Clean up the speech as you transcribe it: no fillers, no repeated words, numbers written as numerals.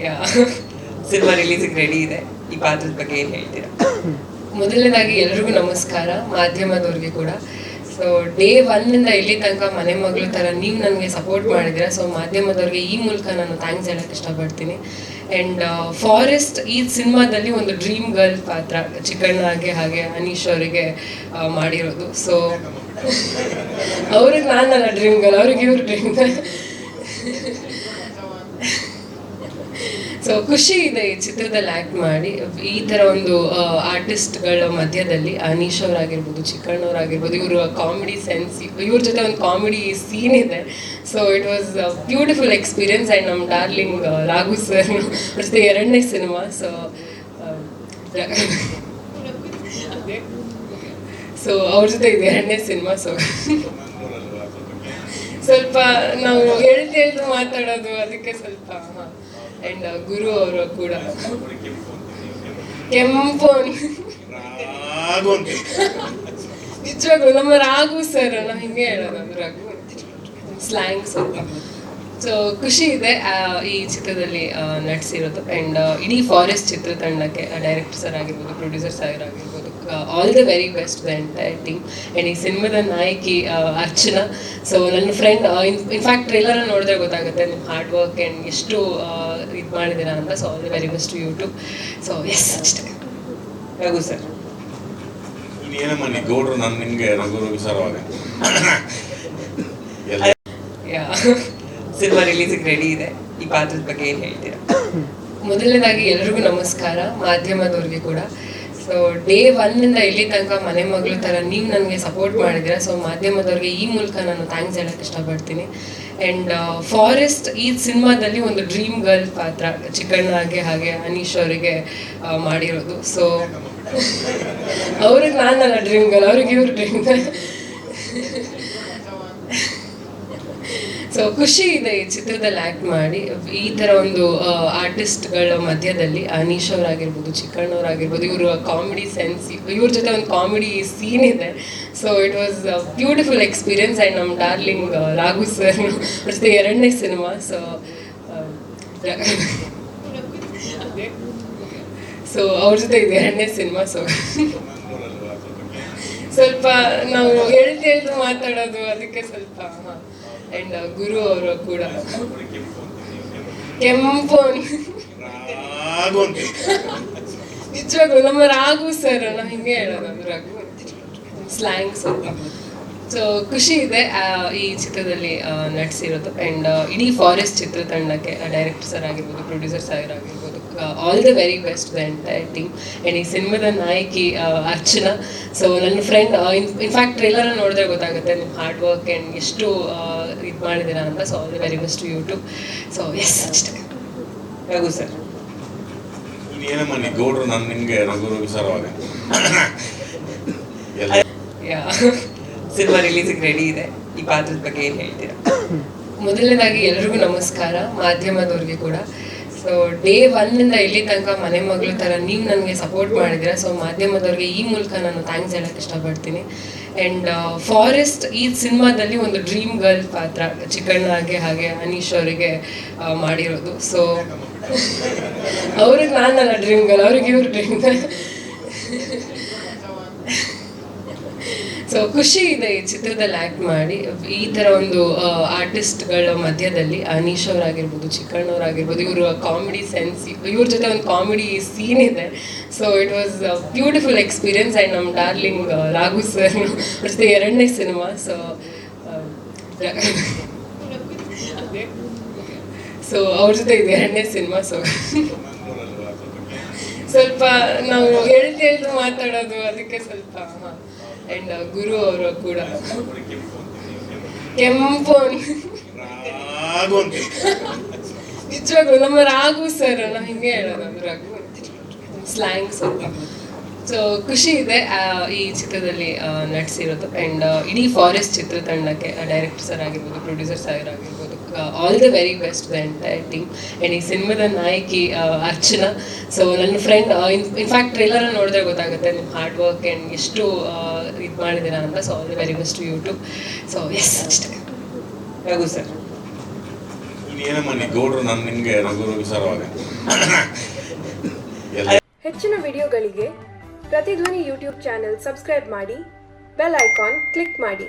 ಯಾ cinema ರಿಲೀಸಿಗೆ ready ಇದೆ. ಈ ಪಾತ್ರದ ಬಗ್ಗೆ ಏನು ಹೇಳ್ತೀರಾ? ಮೊದಲನೇದಾಗಿ ಎಲ್ರಿಗೂ ನಮಸ್ಕಾರ, ಮಾಧ್ಯಮದವ್ರಿಗೆ ಕೂಡ. ಸೊ ಡೇ ಒನ್ನಿಂದ ಇಲ್ಲಿ ತನಕ ಮನೆ ಮಗಳು ಥರ ನೀವು ನನಗೆ ಸಪೋರ್ಟ್ ಮಾಡಿದ್ದೀರಾ. ಸೊ ಮಾಧ್ಯಮದವ್ರಿಗೆ ಈ ಮೂಲಕ ನಾನು ಥ್ಯಾಂಕ್ಸ್ ಹೇಳಕ್ಕೆ ಇಷ್ಟಪಡ್ತೀನಿ. ಆ್ಯಂಡ್ ಫಾರೆಸ್ಟ್ ಈ ಸಿನಿಮಾದಲ್ಲಿ ಒಂದು ಡ್ರೀಮ್ ಗರ್ಲ್ ಪಾತ್ರ ಚಿಕ್ಕಣ್ಣಗೆ ಹಾಗೆ ಅನೀಶ್ ಅವರಿಗೆ ಮಾಡಿರೋದು. ಸೊ ಅವ್ರಿಗೆ ನಾನಲ್ಲ ಡ್ರೀಮ್ ಗರ್ಲ್, ಅವ್ರಿಗೆ ಇವ್ರು ಡ್ರೀಮ್ ಗರ್ಲ್. ಸೊ ಖುಷಿ ಇದೆ ಈ ಚಿತ್ರದಲ್ಲಿ ಆ್ಯಕ್ಟ್ ಮಾಡಿ. ಈ ಥರ ಒಂದು ಆರ್ಟಿಸ್ಟ್ಗಳ ಮಧ್ಯದಲ್ಲಿ ಅನೀಶ್ ಅವರಾಗಿರ್ಬೋದು, ಚಿಕ್ಕಣ್ಣವರಾಗಿರ್ಬೋದು, ಇವರು ಕಾಮಿಡಿ ಸೆನ್ಸ್, ಇವ್ರ ಜೊತೆ ಒಂದು ಕಾಮಿಡಿ ಸೀನ್ ಇದೆ. So it was beautiful experience. And ನಮ್ಮ ಡಾರ್ಲಿಂಗ್ ರಾಘು ಸರ್ ಜೊತೆ ಎರಡನೇ ಸಿನಿಮಾ. ಸೊ ಅವ್ರ ಜೊತೆ ಇದು ಎರಡನೇ ಸಿನಿಮಾ. ಸೊ ಸ್ವಲ್ಪ ನಾವು ಹೇಳ್ದು ಮಾತಾಡೋದು, ಅದಕ್ಕೆ ಸ್ವಲ್ಪ ಆ್ಯಂಡ್ ಗುರು ಅವರು ಕೂಡ ಕೆಂಪು ನಿಜವಾಗ್ಲು ನಮ್ಮ ರಾಘು ಸರ್, ನಾವು ಹಿಂಗೆ ಹೇಳೋದು, ಅದು ರಾಘು ಸ್ಲ್ಯಾಂಗ್ ಸ್ವಲ್ಪ. ಸೊ ಖುಷಿ ಇದೆ ಈ ಚಿತ್ರದಲ್ಲಿ ನಟಿಸಿರೋದು. ಆ್ಯಂಡ್ ಇಡೀ ಫಾರೆಸ್ಟ್ ಚಿತ್ರತಂಡಕ್ಕೆ ಡೈರೆಕ್ಟರ್ ಸರ್ ಆಗಿರ್ಬೋದು, ಪ್ರೊಡ್ಯೂಸರ್ ಸರ್ ಆಗಿರ್ಬೋದು, all the very best the entire team. And ಈ ಸಿನಿಮಾದ ನಾಯಕಿ ಅರ್ಚನಾ. ಸೊ ನನ್ನ ಫ್ರೆಂಡ್, ಇನ್ಫ್ಯಾಕ್ಟ್ ಟ್ರೇಲರ್ ನೋಡಿದ್ರೆ ಗೊತ್ತಾಗುತ್ತೆ ನಿಮ್ಮ ಹಾರ್ಡ್ ವರ್ಕ್ ಆ್ಯಂಡ್ ಎಷ್ಟು ಇದು ಮಾಡಿದ್ದೀರಾ ಅಂತ. So all the very best to YouTube. So yes, ಅಷ್ಟೇ. ರಘು ಸರ್ ಏನಮ್ಮ ನೀ ಗೌಡ್ರು, ನಾನು ನಿಮಗೆ ರಘು ಸರವಾಗ ಯಾ ಸಿನಿಮಾ ರಿಲೀಸಿಗೆ ರೆಡಿ ಇದೆ. ಈ ಪಾತ್ರದ ಬಗ್ಗೆ ಏನು ಹೇಳ್ತೀರಾ? ಮೊದಲನೇದಾಗಿ ಎಲ್ರಿಗೂ ನಮಸ್ಕಾರ, ಮಾಧ್ಯಮದವ್ರಿಗೆ ಕೂಡ. ಸೊ ಡೇ ಒನ್ನಿಂದ ಇಲ್ಲಿ ತನಕ ಮನೆ ಮಗಳು ಥರ ನೀವು ನನಗೆ ಸಪೋರ್ಟ್ ಮಾಡಿದ್ದೀರಾ. ಸೊ ಮಾಧ್ಯಮದವ್ರಿಗೆ ಈ ಮೂಲಕ ನಾನು ಥ್ಯಾಂಕ್ಸ್ ಹೇಳಕ್ಕೆ ಇಷ್ಟಪಡ್ತೀನಿ. ಆ್ಯಂಡ್ ಫಾರೆಸ್ಟ್ ಈ ಸಿನಿಮಾದಲ್ಲಿ ಒಂದು ಡ್ರೀಮ್ ಗರ್ಲ್ ಪಾತ್ರ ಚಿಕ್ಕಣ್ಣಗೆ ಹಾಗೆ ಅನೀಶ್ ಅವರಿಗೆ ಮಾಡಿರೋದು. ಸೊ ಅವ್ರಿಗೆ ನಾನಲ್ಲ ಡ್ರೀಮ್ ಗರ್ಲ್, ಅವ್ರಿಗೆ ಇವ್ರು ಡ್ರೀಮ್ ಗರ್ಲ್. ಸೊ ಖುಷಿ ಇದೆ ಈ ಚಿತ್ರದಲ್ಲಿ ಆ್ಯಕ್ಟ್ ಮಾಡಿ. ಈ ಥರ ಒಂದು ಆರ್ಟಿಸ್ಟ್ಗಳ ಮಧ್ಯದಲ್ಲಿ ಅನೀಶ್ ಅವರಾಗಿರ್ಬೋದು, ಚಿಕ್ಕಣ್ಣವರಾಗಿರ್ಬೋದು, ಇವರು ಕಾಮಿಡಿ ಸೆನ್ಸ್, ಇವ್ರ ಜೊತೆ ಒಂದು ಕಾಮಿಡಿ ಸೀನ್ ಇದೆ. So it was beautiful experience. And ನಮ್ಮ ಡಾರ್ಲಿಂಗ್ ರಾಘು ಸರ್ ಜೊತೆ ಎರಡನೇ ಸಿನಿಮಾ. ಸೊ ಅವ್ರ ಜೊತೆ ಇದು ಎರಡನೇ ಸಿನಿಮಾ. ಸೊ ಸ್ವಲ್ಪ ನಾವು ಹೇಳ್ದು ಮಾತಾಡೋದು, ಅದಕ್ಕೆ ಸ್ವಲ್ಪ ಆ್ಯಂಡ್ ಗುರು ಅವರು ಕೂಡ ಕೆಂಪು ನಿಜವಾಗ್ಲು ನಮ್ಮ ರಾಘು ಸರ್, ನಾವು ಹಿಂಗೆ ಹೇಳೋದು, ಅದು ರಾಘು ಸ್ಲ್ಯಾಂಗ್ ಸ್ವಲ್ಪ. ಸೊ ಖುಷಿ ಇದೆ ಈ ಚಿತ್ರದಲ್ಲಿ ನಟಿಸಿರೋದು. ಆ್ಯಂಡ್ ಇಡೀ ಫಾರೆಸ್ಟ್ ಚಿತ್ರತಂಡಕ್ಕೆ ಡೈರೆಕ್ಟರ್ ಸರ್ ಆಗಿರ್ಬೋದು, ಪ್ರೊಡ್ಯೂಸರ್ ಸರ್ ಆಗಿರ್ಬೋದು, all the very best the entire team. And ಈ ಸಿನಿಮಾದ ನಾಯಕಿ ಅರ್ಚನಾ. ಸೊ ನನ್ನ ಫ್ರೆಂಡ್, ಇನ್ಫ್ಯಾಕ್ಟ್ ಟ್ರೇಲರ್ ನೋಡಿದ್ರೆ ಗೊತ್ತಾಗುತ್ತೆ ನಿಮ್ಮ ಹಾರ್ಡ್ ವರ್ಕ್ ಆ್ಯಂಡ್ ಎಷ್ಟು ಇದು ಮಾಡಿದ್ದೀರಾ ಅಂತ. So all the very best to YouTube. So yes, ಅಷ್ಟೇ. ರಘು ಸರ್ ಏನಮ್ಮ ನೀ ಗೌಡ್ರು, ನಾನು ನಿಮಗೆ ರಘು ಸರವಾಗ ಯಾ ಸಿನಿಮಾ ರಿಲೀಸಿಗೆ ರೆಡಿ ಇದೆ. ಈ ಪಾತ್ರದ ಬಗ್ಗೆ ಏನು ಹೇಳ್ತೀರಾ? ಮೊದಲನೇದಾಗಿ ಎಲ್ರಿಗೂ ನಮಸ್ಕಾರ, ಮಾಧ್ಯಮದವ್ರಿಗೆ ಕೂಡ. ಸೊ ಡೇ ಒನ್ನಿಂದ ಇಲ್ಲಿ ತನಕ ಮನೆ ಮಗಳು ಥರ ನೀವು ನನಗೆ ಸಪೋರ್ಟ್ ಮಾಡಿದ್ದೀರಾ. ಸೊ ಮಾಧ್ಯಮದವ್ರಿಗೆ ಈ ಮೂಲಕ ನಾನು ಥ್ಯಾಂಕ್ಸ್ ಹೇಳಕ್ಕೆ ಇಷ್ಟಪಡ್ತೀನಿ. ಆ್ಯಂಡ್ ಫಾರೆಸ್ಟ್ ಈ ಸಿನಿಮಾದಲ್ಲಿ ಒಂದು ಡ್ರೀಮ್ ಗರ್ಲ್ ಪಾತ್ರ ಚಿಕ್ಕಣ್ಣಗೆ ಹಾಗೆ ಅನೀಶ್ ಅವರಿಗೆ ಮಾಡಿರೋದು. ಸೊ ಅವ್ರಿಗೆ ನಾನಲ್ಲ ಡ್ರೀಮ್ ಗರ್ಲ್, ಅವ್ರಿಗೆ ಇವ್ರು ಡ್ರೀಮ್ ಗರ್ಲ್. ಸೊ ಖುಷಿ ಇದೆ ಈ ಚಿತ್ರದಲ್ಲಿ ಆ್ಯಕ್ಟ್ ಮಾಡಿ. ಈ ಥರ ಒಂದು ಆರ್ಟಿಸ್ಟ್ಗಳ ಮಧ್ಯದಲ್ಲಿ ಅನೀಶ್ ಅವರಾಗಿರ್ಬೋದು, ಚಿಕ್ಕಣ್ಣವರಾಗಿರ್ಬೋದು, ಇವರು ಕಾಮಿಡಿ ಸೆನ್ಸ್, ಇವ್ರ ಜೊತೆ ಒಂದು ಕಾಮಿಡಿ ಸೀನ್ ಇದೆ. So it was beautiful experience. And ನಮ್ಮ ಡಾರ್ಲಿಂಗ್ ರಾಘು ಸರ್ ಜೊತೆ ಎರಡನೇ ಸಿನಿಮಾ. ಸೊ ಅವ್ರ ಜೊತೆ ಇದು ಎರಡನೇ ಸಿನಿಮಾ. ಸೊ ಸ್ವಲ್ಪ ನಾವು ಹೇಳ್ದು ಮಾತಾಡೋದು, ಅದಕ್ಕೆ ಸ್ವಲ್ಪ ಆ್ಯಂಡ್ ಗುರು ಅವರು ಕೂಡ ಕೆಂಪು ನಿಜವಾಗ್ಲು ನಮ್ಮ ರಾಘು ಸರ್, ನಾವು ಹಿಂಗೆ ಹೇಳೋದು, ಅದು ರಾಘು ಸ್ಲ್ಯಾಂಗ್ ಸ್ವಲ್ಪ. ಸೊ ಖುಷಿ ಇದೆ ಈ ಚಿತ್ರದಲ್ಲಿ ನಟಿಸಿರೋದು. ಆ್ಯಂಡ್ ಇಡೀ ಫಾರೆಸ್ಟ್ ಚಿತ್ರತಂಡಕ್ಕೆ ಡೈರೆಕ್ಟರ್ ಸರ್ ಆಗಿರ್ಬೋದು, ಪ್ರೊಡ್ಯೂಸರ್ ಸರ್ ಆಗಿರ್ಬೋದು, all the very best the entire team. And ಈ ಸಿನಿಮಾದ ನಾಯಕಿ ಅರ್ಚನಾ. ಸೊ ನನ್ನ ಫ್ರೆಂಡ್, ಇನ್ಫ್ಯಾಕ್ಟ್ ಟ್ರೇಲರ್ ನೋಡಿದ್ರೆ ಗೊತ್ತಾಗುತ್ತೆ ನಿಮ್ಮ ಹಾರ್ಡ್ ವರ್ಕ್ ಆ್ಯಂಡ್ ಎಷ್ಟು ಇದು ಮಾಡಿದ್ದೀರಾ ಅಂತ. So all the very best to YouTube. So yes, ಅಷ್ಟೇ. ರಘು ಸರ್ ಏನಮ್ಮ ನೀ ಗೌಡ್ರು ನಾನು ನಿಂಗೆ ರಘು ಸರವಾಗ ಹೆಚ್ಚಿನ ವಿಡಿಯೋಗಳಿಗೆ ಪ್ರತಿಧ್ವನಿ ಯೂಟ್ಯೂಬ್ ಚಾನೆಲ್ ಸಬ್ಸ್ಕ್ರೈಬ್ ಮಾಡಿ, ಬೆಲ್ ಐಕಾನ್ ಕ್ಲಿಕ್ ಮಾಡಿ.